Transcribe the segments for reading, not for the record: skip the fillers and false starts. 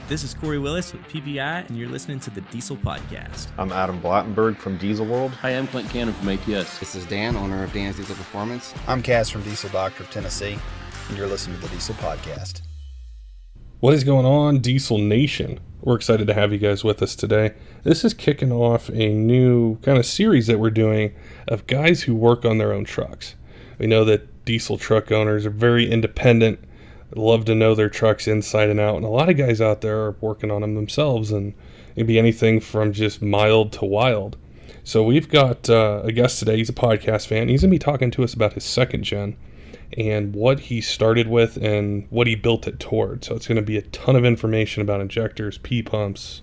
This is Corey Willis with PPEI, and you're listening to the Diesel Podcast. I'm Adam Blattenberg from Diesel World. Hi, I'm Clint Cannon from ATS. This is Dan, owner of ATS Diesel Performance. I'm Cass from Diesel Doctor of Tennessee, and you're listening to the Diesel Podcast. What is going on, Diesel Nation? We're excited to have you guys with us today. This is kicking off a new kind of series that we're doing of guys who work on their own trucks. We know that diesel truck owners are very independent, love to know their trucks inside and out, and a lot of guys out there are working on them themselves, and it can be anything from just mild to wild. So we've got a guest today. He's a podcast fan. He's going to be talking to us about his second gen and what he started with and what he built it toward. So it's going to be a ton of information about injectors, P-pumps,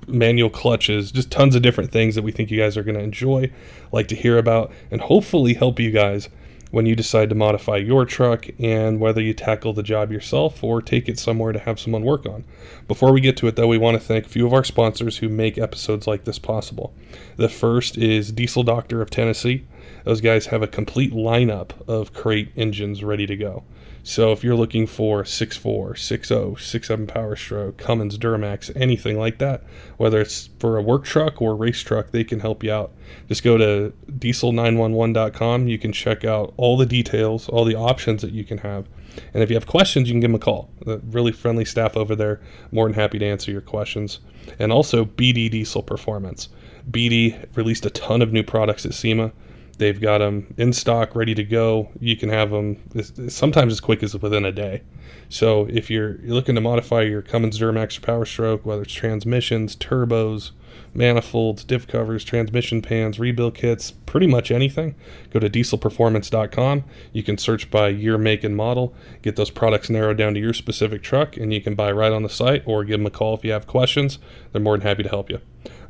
manual clutches, just tons of different things that we think you guys are going to enjoy, like to hear about, and hopefully help you guys when you decide to modify your truck and whether you tackle the job yourself or take it somewhere to have someone work on. Before we get to it, though, we want to thank a few of our sponsors who make episodes like this possible. The first is Diesel Doctor of Tennessee. Those guys have a complete lineup of crate engines ready to go. So if you're looking for 6.4, 6.0, 6.7 Powerstroke, Cummins, Duramax, anything like that, whether it's for a work truck or race truck, they can help you out. Just go to diesel911.com. You can check out all the details, all the options that you can have. And if you have questions, you can give them a call. The really friendly staff over there, more than happy to answer your questions. And also BD Diesel Performance. BD released a ton of new products at SEMA. They've got them in stock, ready to go. You can have them sometimes as quick as within a day. So if you're looking to modify your Cummins, Duramax, or Powerstroke, whether it's transmissions, turbos, manifolds, diff covers, transmission pans, rebuild kits, pretty much anything, go to dieselperformance.com. You can search by year, make, and model, get those products narrowed down to your specific truck, and you can buy right on the site or give them a call if you have questions. They're more than happy to help you.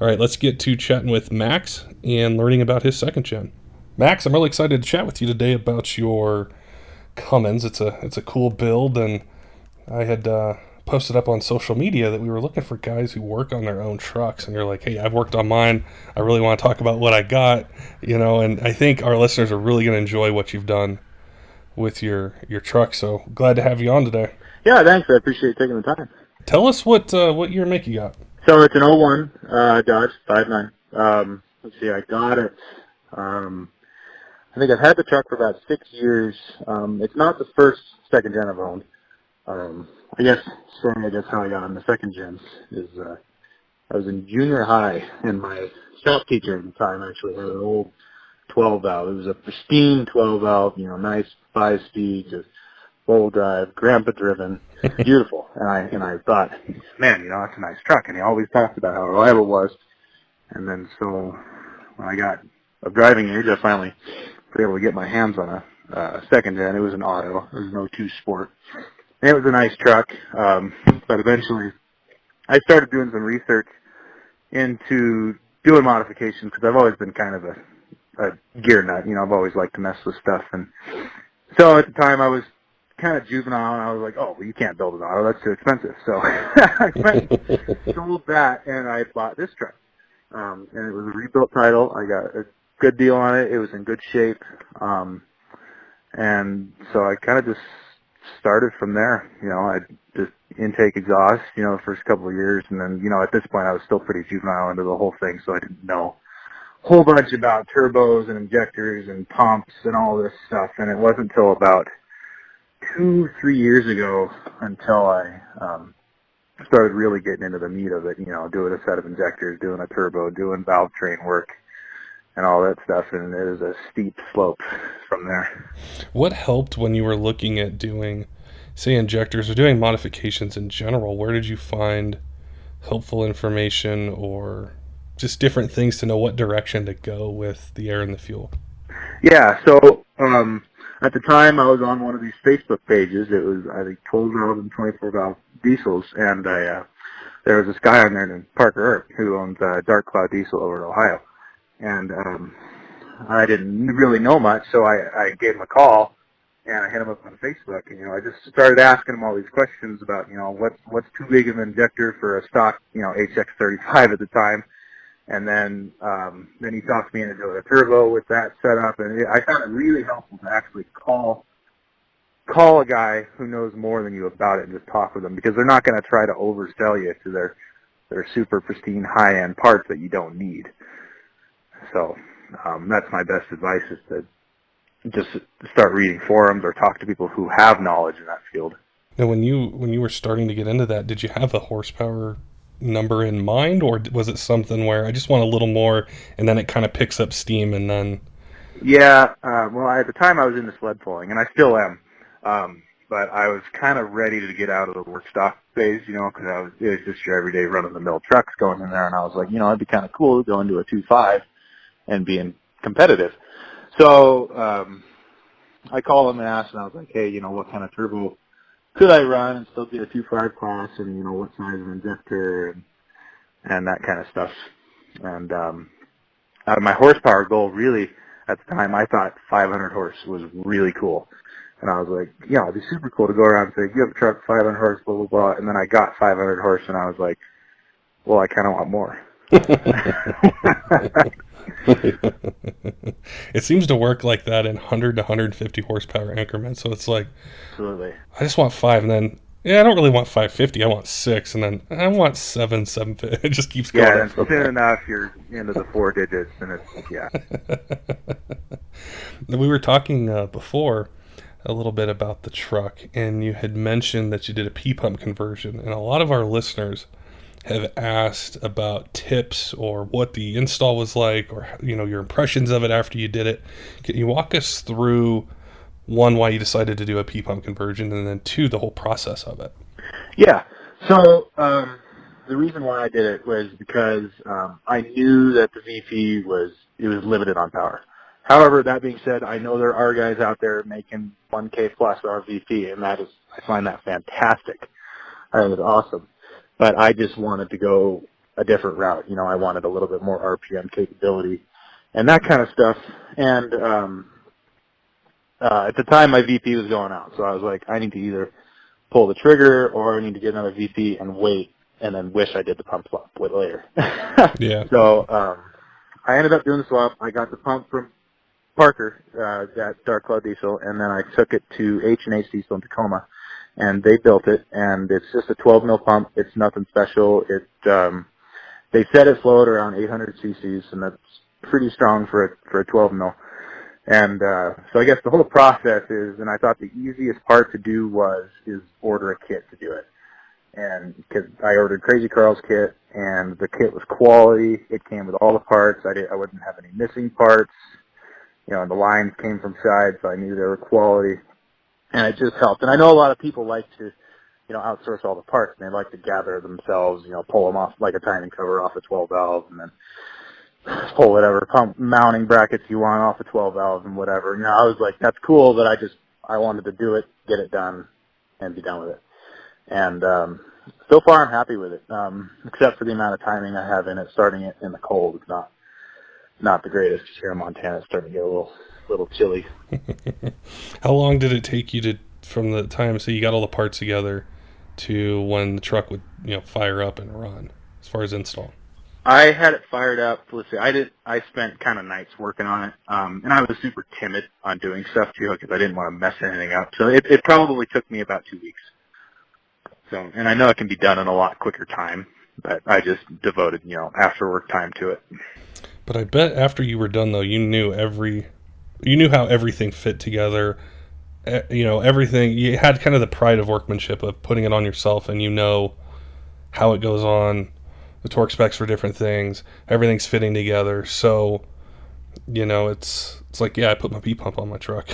All right, let's get to chatting with Max and learning about his second gen. Max, I'm really excited to chat with you today about your Cummins. It's a cool build, and I had posted up on social media that we were looking for guys who work on their own trucks, and you're like, hey, I've worked on mine. I really want to talk about what I got, and I think our listeners are really going to enjoy what you've done with your truck. So glad to have you on today. Yeah, thanks. I appreciate taking the time. Tell us what year and make you got. So it's an 01 Dodge 5.9. Let's see, I got it. I think I've had the truck for about 6 years. It's not the first second gen I've owned. I guess how I got on the second gen is I was in junior high, and my shop teacher at the time actually had an old 12 valve. It was a pristine 12 valve, nice 5-speed, just full drive, grandpa driven, beautiful. And I thought, man, that's a nice truck. And he always talked about how reliable it was. And then so when I got of driving age, I finally was able to get my hands on a second gen. It was an auto. It was an 02 Sport. And it was a nice truck. But eventually I started doing some research into doing modifications because I've always been kind of a gear nut. I've always liked to mess with stuff. And so at the time I was kind of juvenile, and I was like, oh, well, you can't build an auto. That's too expensive. So I sold that, and I bought this truck. And it was a rebuilt title. I got a good deal on it. It was in good shape. And so I kind of just started from there. I just intake exhaust, the first couple of years. And then, at this point I was still pretty juvenile into the whole thing, so I didn't know a whole bunch about turbos and injectors and pumps and all this stuff. And it wasn't until about 2-3 years ago until I started really getting into the meat of it, doing a set of injectors, doing a turbo, doing valve train work, and all that stuff, and it is a steep slope from there. What helped when you were looking at doing, say, injectors or doing modifications in general? Where did you find helpful information or just different things to know what direction to go with the air and the fuel? Yeah, so at the time I was on one of these Facebook pages. It was, I think, 12 valve and 24 valve diesels, and there was this guy on there named Parker Earp who owns Dark Cloud Diesel over in Ohio. And I didn't really know much, so I gave him a call, and I hit him up on Facebook, and I just started asking him all these questions about what's too big of an injector for a stock HX35 at the time, and then he talked me into doing a turbo with that setup, and I found it really helpful to actually call call a guy who knows more than you about it and just talk with them, because they're not going to try to oversell you to their super pristine high-end parts that you don't need. So that's my best advice, is to just start reading forums or talk to people who have knowledge in that field. Now, when you were starting to get into that, did you have a horsepower number in mind, or was it something where I just want a little more and then it kind of picks up steam and then... Yeah, well, at the time I was into sled pulling, and I still am, but I was kind of ready to get out of the work stock phase, because it was just your everyday run-of-the-mill trucks going in there, and I was like, it'd be kind of cool to go into a 2.5 and being competitive. So I called them and asked, and I was like, hey, what kind of turbo could I run and still get a 2.5 class, and what size of injector and that kind of stuff. And out of my horsepower goal, really, at the time, I thought 500 horse was really cool. And I was like, it'd be super cool to go around and say, you have a truck, 500 horse, blah, blah, blah. And then I got 500 horse, and I was like, well, I kind of want more. It seems to work like that in 100 to 150 horsepower increments. So it's like, absolutely, I just want 5, and then I don't really want 550. I want 6, and then I want 750. It just keeps going. Yeah, and soon enough you're into the 4 digits, and We were talking before a little bit about the truck, and you had mentioned that you did a P-pump conversion, and a lot of our listeners have asked about tips or what the install was like, or your impressions of it after you did it. Can you walk us through, one, why you decided to do a P-pump conversion, and then 2, the whole process of it? Yeah. So the reason why I did it was because I knew that the VP was limited on power. However, that being said, I know there are guys out there making 1K plus on VP, and I find that fantastic. I think it's awesome. But I just wanted to go a different route. I wanted a little bit more RPM capability and that kind of stuff. And at the time, my VP was going out, so I was like, I need to either pull the trigger or I need to get another VP and wait, and then wish I did the pump swap later. Yeah. So I ended up doing the swap. I got the pump from Parker, that Dark Cloud Diesel, and then I took it to H&H Diesel in Tacoma, and they built it, and it's just a 12 mil pump. It's nothing special. They said it flowed around 800 cc's, and that's pretty strong for a 12 mil. And so I guess the whole process is, and I thought the easiest part to do is order a kit to do it. And because I ordered Crazy Carl's kit, and the kit was quality. It came with all the parts. I wouldn't have any missing parts. And the lines came from side, so I knew they were quality. And it just helped. And I know a lot of people like to, outsource all the parts, and they like to gather themselves, pull them off like a timing cover off a 12 valve, and then pull whatever pump mounting brackets you want off a 12 valve and whatever. I was like, that's cool, but I wanted to do it, get it done, and be done with it. And so far I'm happy with it, except for the amount of timing I have in it. Starting it in the cold, it's not the greatest. Here in Montana, it's starting to get a little chilly. How long did it take you from the time, so you got all the parts together, to when the truck would, fire up and run, as far as install? I had it fired up. Let's see, I spent kind of nights working on it, and I was super timid on doing stuff too, because I didn't want to mess anything up. So it probably took me about 2 weeks. So, and I know it can be done in a lot quicker time, but I just devoted, after work time to it. But I bet after you were done, though, you knew how everything fit together. Everything. You had kind of the pride of workmanship of putting it on yourself, and how it goes on, the torque specs for different things, everything's fitting together. So, it's like, yeah, I put my P-pump on my truck.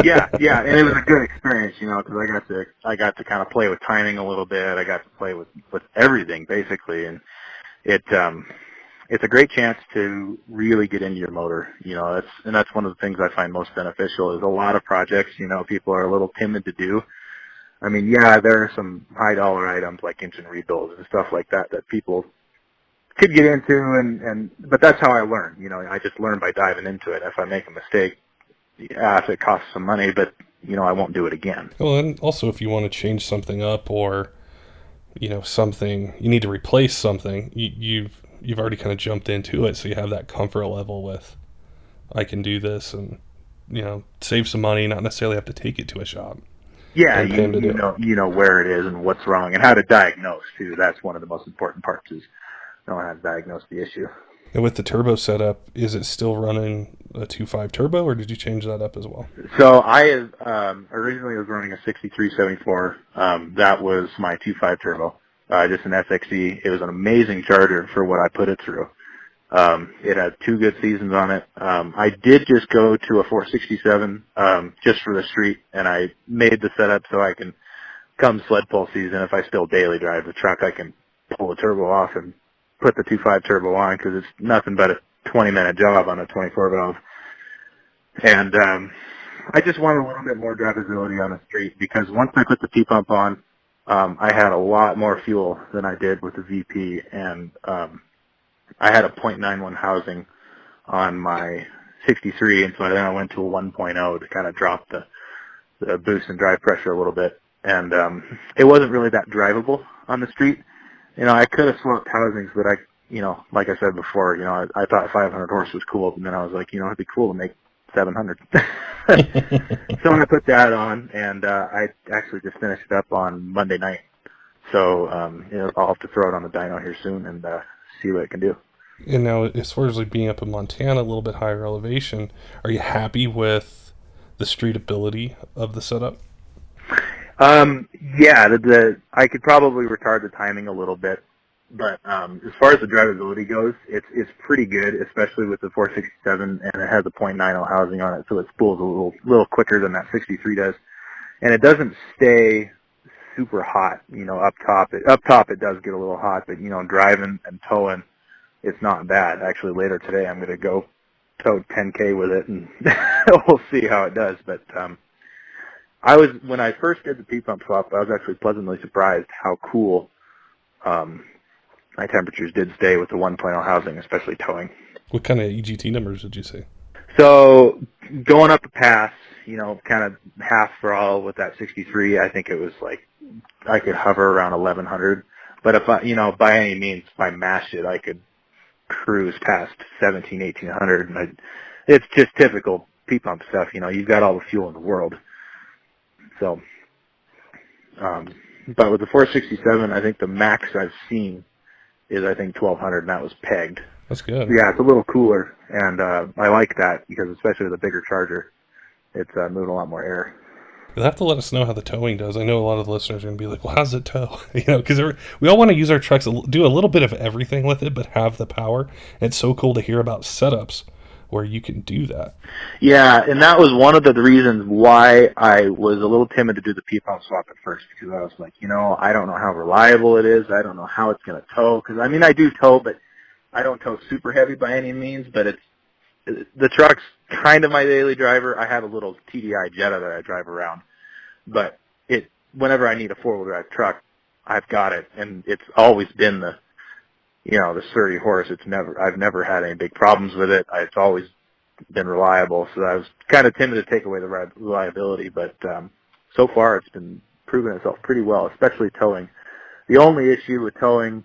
yeah, and it was a good experience, because I got to kind of play with timing a little bit. I got to play with everything basically, and it's a great chance to really get into your motor. That's one of the things I find most beneficial. Is a lot of projects, people are a little timid to do. I mean, yeah, there are some high dollar items like engine rebuilds and stuff like that people could get into, but that's how I learn. I just learn by diving into it. If I make a mistake, yeah, if it costs some money, but I won't do it again. Well, and also if you want to change something up, or something you need to replace something, you've already kind of jumped into it, so you have that comfort level with, I can do this, and save some money, not necessarily have to take it to a shop. Yeah, and pinned it in. you know where it is and what's wrong and how to diagnose too. That's one of the most important parts is knowing how to diagnose the issue. And with the turbo setup, is it still running a 2.5 turbo, or did you change that up as well? So I originally was running a 6374. That was my 2.5 turbo, just an SXE. It was an amazing charger for what I put it through. It had 2 good seasons on it. I did just go to a 467 just for the street, and I made the setup so I can come sled pull season, if I still daily drive the truck, I can pull the turbo off and put the 2.5 turbo on because it's nothing but a 20-minute job on a 24 valve. And I just wanted a little bit more drivability on the street because once I put the P-pump on, I had a lot more fuel than I did with the VP, and I had a .91 housing on my 63, and so then I went to a 1.0 to kind of drop the boost and drive pressure a little bit. And it wasn't really that drivable on the street. You know, I could have swapped housings, but like I said before, I thought 500 horse was cool, and then I was like, it'd be cool to make 700. So I put that on, and I actually just finished it up on Monday night. So I'll have to throw it on the dyno here soon and see what it can do. And now, as far as like being up in Montana, a little bit higher elevation, are you happy with the streetability of the setup? Yeah, I could probably retard the timing a little bit, but as far as the drivability goes, it's pretty good, especially with the 467, and it has a .90 housing on it, so it spools a little quicker than that 63 does, and it doesn't stay super hot. Up top it does get a little hot, but driving and towing, it's not bad. Actually, later today I'm going to go tow 10K with it, and we'll see how it does. But when I first did the P-pump swap, I was actually pleasantly surprised how cool my temperatures did stay with the 1.0 housing, especially towing. What kind of EGT numbers did you see? So going up the pass, kind of half throttle with that 63, I think it was like I could hover around 1100. But if by any means, if I mashed it, I could cruise past 1800. And it's just typical P-pump stuff. You've got all the fuel in the world. So, but with the 467, I think the max I've seen is I think 1200, and that was pegged. That's good. Yeah, it's a little cooler, and I like that because especially with a bigger charger, it's moving a lot more air. You'll have to let us know how the towing does. I know a lot of the listeners are going to be like, well, how's it tow? Because we all want to use our trucks, do a little bit of everything with it, but have the power. And it's so cool to hear about setups where you can do that. Yeah, and that was one of the reasons why I was a little timid to do the P-pump swap at first, because I was like, I don't know how reliable it is. I don't know how it's going to tow. Because, I do tow, but I don't tow super heavy by any means, but the truck's kind of my daily driver. I have a little TDI Jetta that I drive around, but whenever I need a four-wheel drive truck, I've got it, and it's always been the 30 horse. I've never had any big problems with it. It's always been reliable, so I was kind of timid to take away the reliability, but so far it's been proving itself pretty well, especially towing. The only issue with towing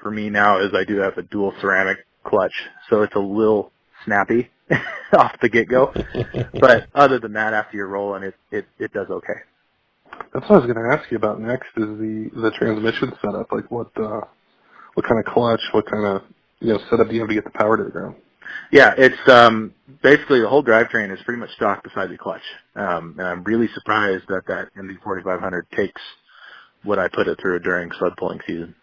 for me now is I do have a dual ceramic clutch, so it's a little snappy off the get-go. But other than that, after you're rolling, it does okay. That's what I was going to ask you about next is the transmission setup. Like what kind of clutch, what kind of setup do you have to get the power to the ground? Yeah, it's basically the whole drivetrain is pretty much stock beside the clutch. And I'm really surprised that MD4500 takes what I put it through during sled pulling season.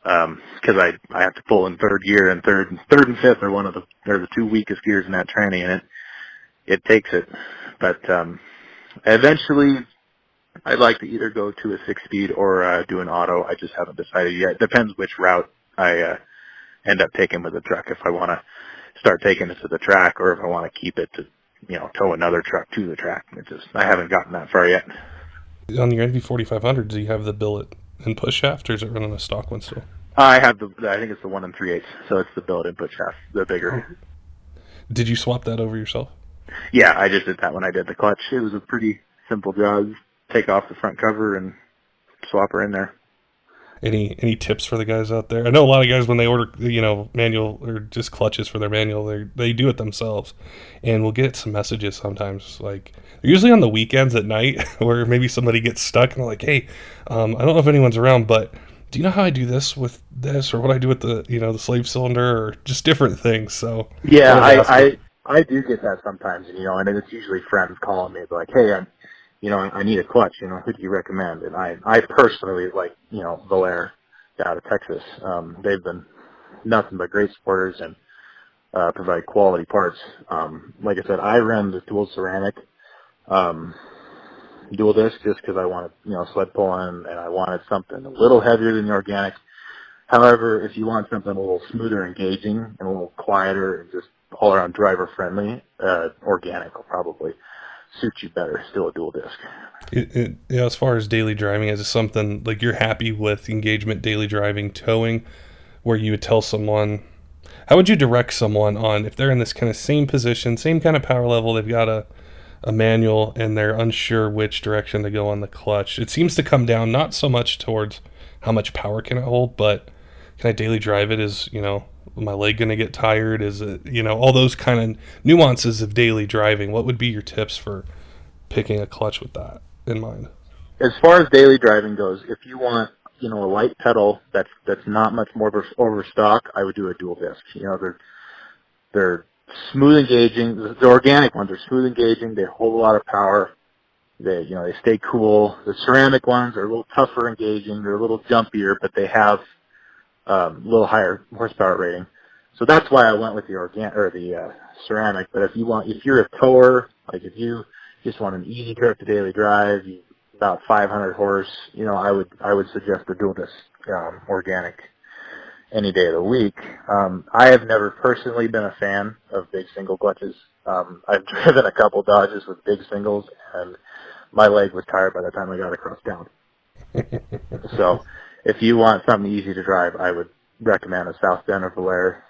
Because I have to pull in third gear, and third and fifth are the two weakest gears in that tranny, and it takes it. But eventually, I'd like to either go to a 6-speed or do an auto. I just haven't decided yet. It depends which route I end up taking with the truck. If I want to start taking it to the track, or if I want to keep it to tow another truck to the track. I haven't gotten that far yet. On your NV4500, do you have the billet and push shaft, or is it running a stock one still? I have I think it's the 1 3/8, so it's the billet input shaft, the bigger. Did you swap that over yourself? Yeah, I just did that when I did the clutch. It was a pretty simple job. Take off the front cover and swap her in there. Any tips for the guys out there? I know a lot of guys when they order, manual or just clutches for their manual, they do it themselves, and we'll get some messages sometimes. Like they're usually on the weekends at night, where maybe somebody gets stuck and they're like, "Hey, I don't know if anyone's around, but do you know how I do this with this, or what I do with the the slave cylinder, or just different things?" So Yeah, I do get that sometimes, and it's usually friends calling me like, hey, I need a clutch, who do you recommend? And I personally like, Valair out of Texas. They've been nothing but great supporters and provide quality parts. Like I said, I ran the dual ceramic dual disc just because I wanted, sled pulling, and I wanted something a little heavier than the organic. However, if you want something a little smoother engaging and a little quieter and just all around driver friendly, organic will probably suit you better. Still a dual disc. As far as daily driving, is it something like you're happy with engagement, daily driving, towing, where you would tell someone, how would you direct someone on if they're in this kind of same position, same kind of power level, they've got a manual and they're unsure which direction to go on the clutch? It seems to come down not so much towards how much power can it hold, but can I daily drive it? Is, my leg going to get tired? Is it, all those kind of nuances of daily driving. What would be your tips for picking a clutch with that in mind? As far as daily driving goes, if you want, a light pedal that's not much more over stock, I would do a dual disc. They're smooth engaging. The organic ones are smooth engaging. They hold a lot of power. They stay cool. The ceramic ones are a little tougher engaging. They're a little jumpier, but they have a little higher horsepower rating. So that's why I went with the ceramic. But if you're a tower, like if you just want an easy trip to daily drive, about 500 horse, I would suggest the dual disc organic any day of the week. I have never personally been a fan of big single clutches. I've driven a couple Dodges with big singles, and my leg was tired by the time I got across town. So if you want something easy to drive, I would recommend a South Bend or Valair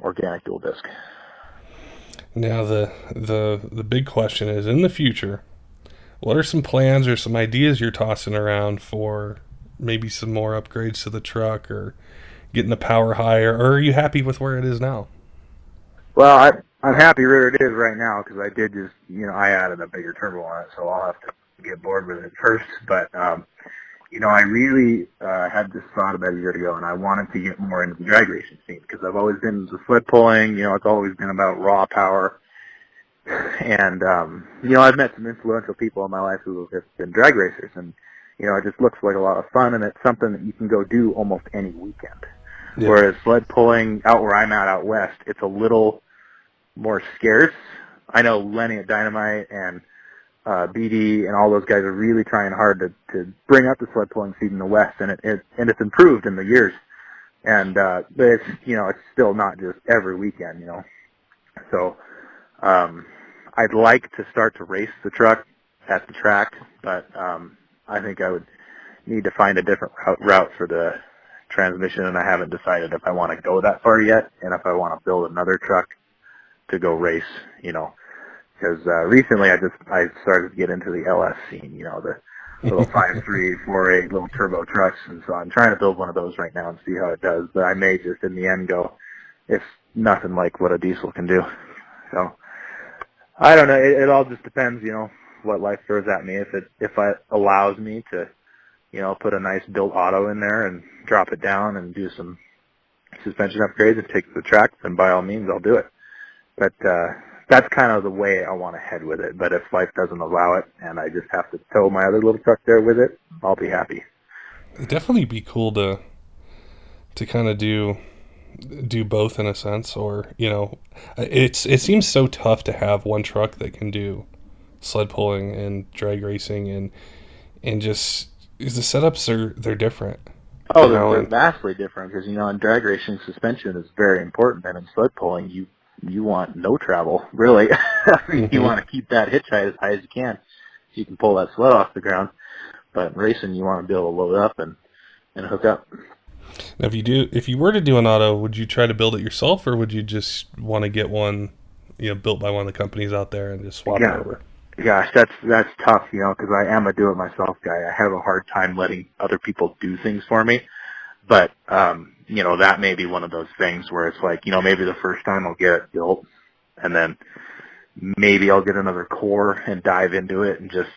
organic dual disc. Now the big question is, in the future, what are some plans or some ideas you're tossing around for maybe some more upgrades to the truck or getting the power higher, or are you happy with where it is now? Well, I'm happy where it is right now because I did just, I added a bigger turbo on it, so I'll have to get bored with it first. But, I really had this thought about a year ago, and I wanted to get more into the drag racing scene because I've always been into sled pulling. It's always been about raw power. And, I've met some influential people in my life who have been drag racers, and, it just looks like a lot of fun, and it's something that you can go do almost any weekend. Yeah. Whereas sled pulling out where I'm at out west, it's a little more scarce. I know Lenny at Dynamite and BD and all those guys are really trying hard to bring up the sled pulling scene in the West, and it's improved in the years. And but it's still not just every weekend, So I'd like to start to race the truck at the track, but I think I would need to find a different route for the transmission, and I haven't decided if I want to go that far yet, and if I want to build another truck to go race, because recently I started to get into the LS scene, the little 5.3, 4.8 little turbo trucks, and so I'm trying to build one of those right now and see how it does, but I may just in the end go, it's nothing like what a diesel can do. So I don't know, it all just depends, what life throws at me. If it allows me to, put a nice built auto in there and drop it down and do some suspension upgrades and take it to the track, then by all means I'll do it. But that's kind of the way I want to head with it. But if life doesn't allow it and I just have to tow my other little truck there with it, I'll be happy. It'd definitely be cool to kind of do both in a sense, or it seems so tough to have one truck that can do sled pulling and drag racing and just the setups they're different. Oh, they're vastly different because in drag racing suspension is very important, and in sled pulling you want no travel really. You want to keep that hitch height as high as you can so you can pull that sled off the ground. But in racing you want to be able to load up and hook up. Now, if you were to do an auto, would you try to build it yourself, or would you just want to get one, built by one of the companies out there and just swap it over? Gosh, that's tough, because I am a do-it-myself guy. I have a hard time letting other people do things for me. But, that may be one of those things where it's like, maybe the first time I'll get it built, and then maybe I'll get another core and dive into it and just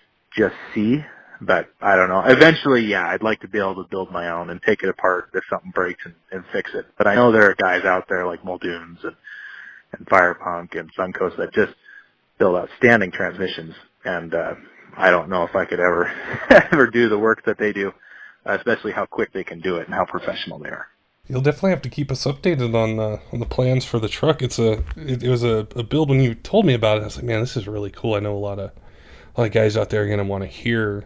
see. But I don't know. Eventually, yeah, I'd like to be able to build my own and take it apart if something breaks and fix it. But I know there are guys out there like Muldoon's and Firepunk and Suncoast that just build outstanding transmissions. And I don't know if I could ever ever do the work that they do, especially how quick they can do it and how professional they are. You'll definitely have to keep us updated on the plans for the truck. It was a build when you told me about it. I was like, man, this is really cool. I know a lot of guys out there are going to want to hear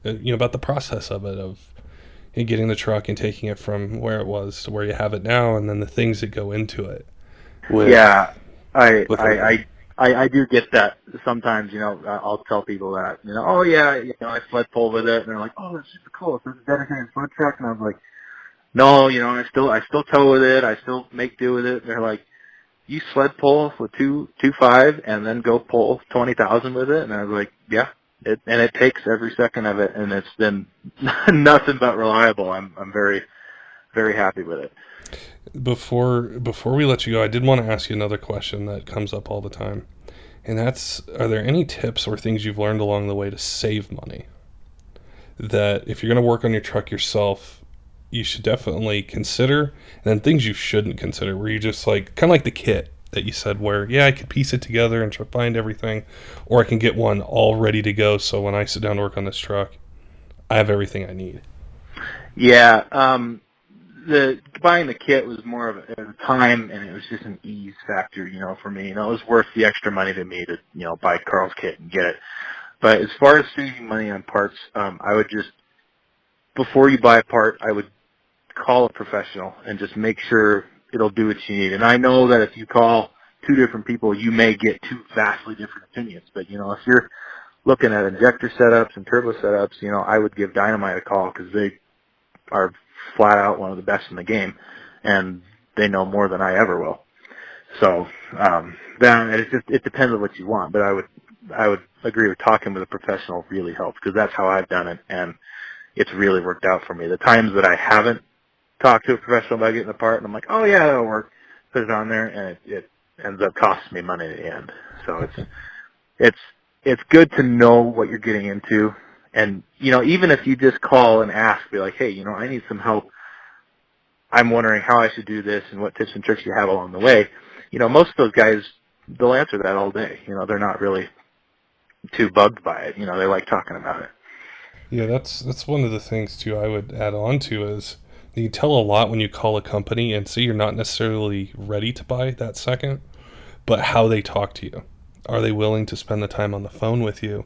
about the process of it, of getting the truck and taking it from where it was to where you have it now, and then the things that go into it. I do get that sometimes. I'll tell people that I sled pull with it, and they're like, oh, that's super cool. So it's a dedicated sled truck, and I was like, no, I still tow with it. I still make do with it. And they're like, you sled pull with 2.5 and then go pull 20,000 with it, and I was like, yeah. It takes every second of it, and it's been nothing but reliable. I'm very, very happy with it. Before we let you go, I did want to ask you another question that comes up all the time, and that's: are there any tips or things you've learned along the way to save money that if you're going to work on your truck yourself, you should definitely consider, and then things you shouldn't consider, where you just kind of like the kit that you said, where I could piece it together and try to find everything, or I can get one all ready to go, so when I sit down to work on this truck, I have everything I need. Yeah, the buying the kit was more of a time, and it was just an ease factor, for me. It was worth the extra money to me to, buy Carl's kit and get it. But as far as saving money on parts, I would just, before you buy a part, I would call a professional and just make sure it'll do what you need. And I know that if you call two different people, you may get two vastly different opinions. But, if you're looking at injector setups and turbo setups, I would give Dynamite a call, because they are flat out one of the best in the game, and they know more than I ever will. So then it depends on what you want. But I would agree with talking with a professional really helps, because that's how I've done it, and it's really worked out for me. The times that I haven't talked to a professional about getting the part, and I'm like, oh yeah, that'll work, put it on there, and it ends up costing me money at the end. So it's good to know what you're getting into. And, even if you just call and ask, be like, hey, I need some help. I'm wondering how I should do this and what tips and tricks you have along the way. Most of those guys, they'll answer that all day. They're not really too bugged by it. They like talking about it. Yeah, that's one of the things, too, I would add on to is you tell a lot when you call a company and say you're not necessarily ready to buy that second, but how they talk to you. Are they willing to spend the time on the phone with you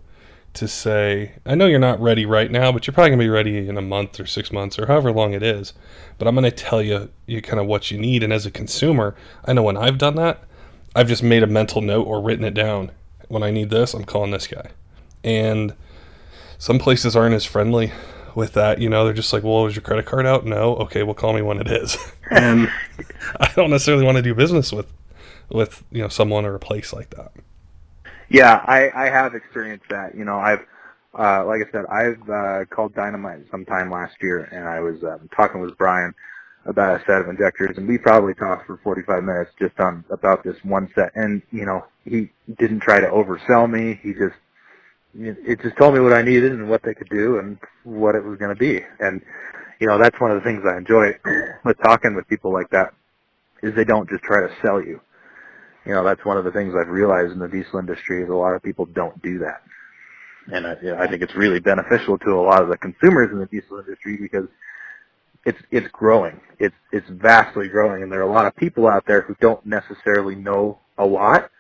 to say, I know you're not ready right now, but you're probably going to be ready in a month or 6 months or however long it is, but I'm going to tell you kind of what you need. And as a consumer, I know when I've done that, I've just made a mental note or written it down. When I need this, I'm calling this guy. And some places aren't as friendly with that. They're just like, well, is your credit card out? No. Okay, well, call me when it is. And I don't necessarily want to do business with someone or a place like that. Yeah, I have experienced that. I've like I said, I've called Dynamite sometime last year, and I was talking with Brian about a set of injectors, and we probably talked for 45 minutes just about this one set. And he didn't try to oversell me. It just told me what I needed and what they could do and what it was going to be. And that's one of the things I enjoy with talking with people like that, is they don't just try to sell you. That's one of the things I've realized in the diesel industry, is a lot of people don't do that. And I think it's really beneficial to a lot of the consumers in the diesel industry, because it's growing. It's vastly growing, and there are a lot of people out there who don't necessarily know a lot,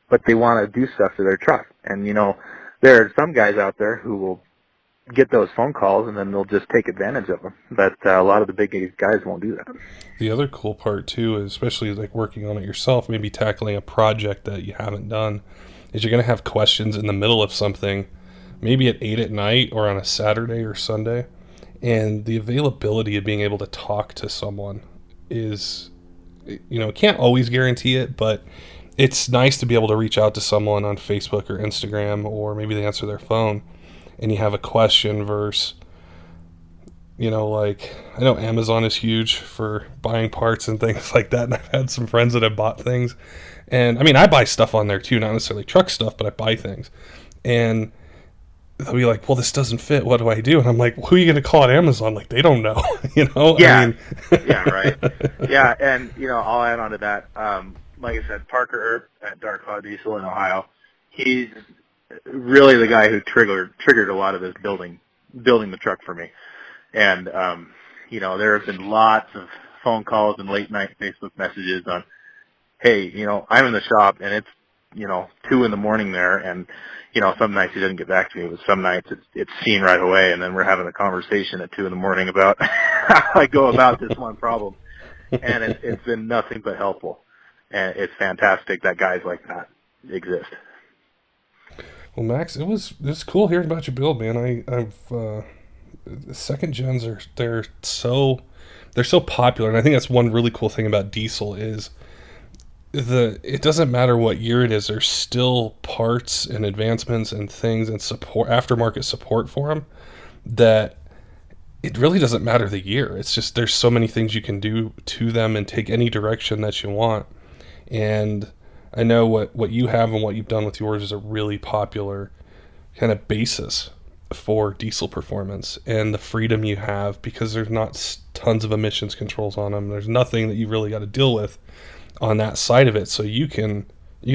but they want to do stuff to their truck. And there are some guys out there who will get those phone calls, and then they'll just take advantage of them. But a lot of the big guys won't do that. The other cool part too, is especially like working on it yourself, maybe tackling a project that you haven't done, is you're going to have questions in the middle of something, maybe at 8 at night or on a Saturday or Sunday. And the availability of being able to talk to someone is, can't always guarantee it, but it's nice to be able to reach out to someone on Facebook or Instagram, or maybe they answer their phone and you have a question versus like, I know Amazon is huge for buying parts and things like that, and I've had some friends that have bought things. And, I mean, I buy stuff on there, too, not necessarily truck stuff, but I buy things. And they'll be like, well, this doesn't fit. What do I do? And I'm like, who are you going to call at Amazon? Like, they don't know, Yeah, I mean, yeah, right. Yeah, and, I'll add on to that. Like I said, Parker Earp at Dark Cloud Diesel in Ohio, he's really the guy who triggered a lot of this building the truck for me. And, there have been lots of phone calls and late night Facebook messages on, hey, I'm in the shop and it's, 2 a.m. there, and, some nights he doesn't get back to me, but some nights it's seen right away, and then we're having a conversation at 2 a.m. about how I go about this one problem. And it's been nothing but helpful. And it's fantastic that guys like that exist. Well, Max, it's cool hearing about your build, man. I've second gens they're so popular, and I think that's one really cool thing about diesel is it doesn't matter what year it is, there's still parts and advancements and things and support, aftermarket support for them, that it really doesn't matter the year. It's just there's so many things you can do to them and take any direction that you want. And I know what you have and what you've done with yours is a really popular kind of basis for diesel performance and the freedom you have, because there's not tons of emissions controls on them. There's nothing that you really got to deal with on that side of it. So you can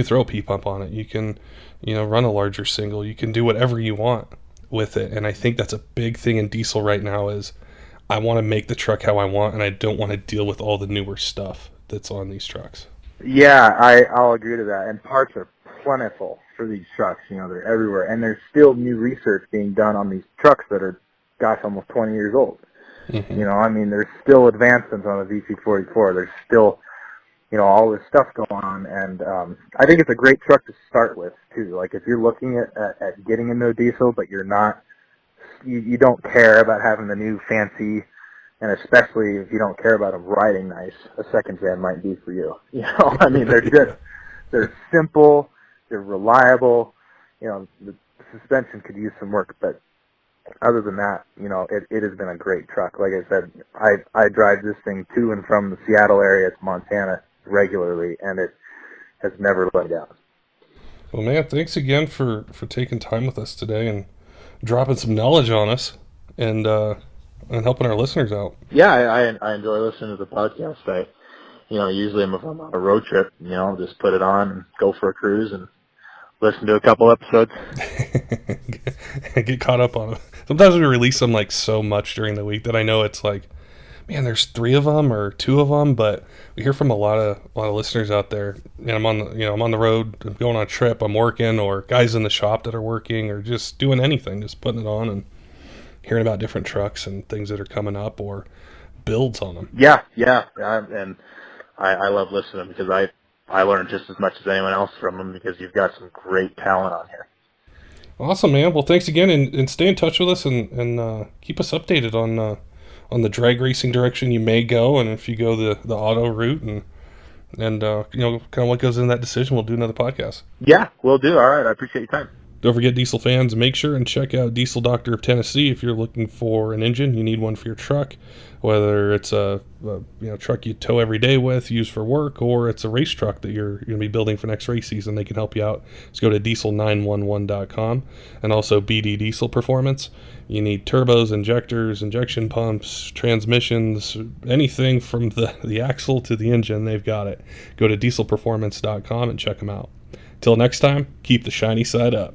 throw a P-pump on it. You can, run a larger single. You can do whatever you want with it. And I think that's a big thing in diesel right now is I want to make the truck how I want, and I don't want to deal with all the newer stuff that's on these trucks. Yeah, I'll agree to that. And parts are plentiful for these trucks. They're everywhere. And there's still new research being done on these trucks that are, almost 20 years old. Mm-hmm. There's still advancements on the VC44. There's still, all this stuff going on. And I think it's a great truck to start with, too. Like, if you're looking at getting into a diesel, but you're not, you don't care about having the new fancy, and especially if you don't care about them riding nice, a second gen might be for you. They're simple, they're reliable. The suspension could use some work, but other than that, it has been a great truck. Like I said, I drive this thing to and from the Seattle area to Montana regularly, and it has never let down. Well, man, thanks again for taking time with us today and dropping some knowledge on us and helping our listeners out. Yeah, I enjoy listening to the podcast. Usually if I'm on a road trip, just put it on and go for a cruise and listen to a couple episodes. Get caught up on them. Sometimes we release them like so much during the week that I know it's like, man, there's 3 of them or 2 of them, but we hear from a lot of listeners out there. And I'm on the road, I'm going on a trip, I'm working, or guys in the shop that are working, or just doing anything, just putting it on and hearing about different trucks and things that are coming up or builds on them. Yeah, and I love listening because I learn just as much as anyone else from them, because you've got some great talent on here. Awesome, man. Well, thanks again, and stay in touch with us and keep us updated on the drag racing direction you may go, and if you go the auto route and kind of what goes in that decision, we'll do another podcast. Yeah, we'll do. All right, I appreciate your time. Don't forget, diesel fans, make sure and check out Diesel Doctor of Tennessee if you're looking for an engine. You need one for your truck, whether it's a truck you tow every day with, use for work, or it's a race truck that you're going to be building for next race season. They can help you out. Just go to diesel911.com, and also BD Diesel Performance. You need turbos, injectors, injection pumps, transmissions, anything from the axle to the engine, they've got it. Go to dieselperformance.com and check them out. Till next time, keep the shiny side up.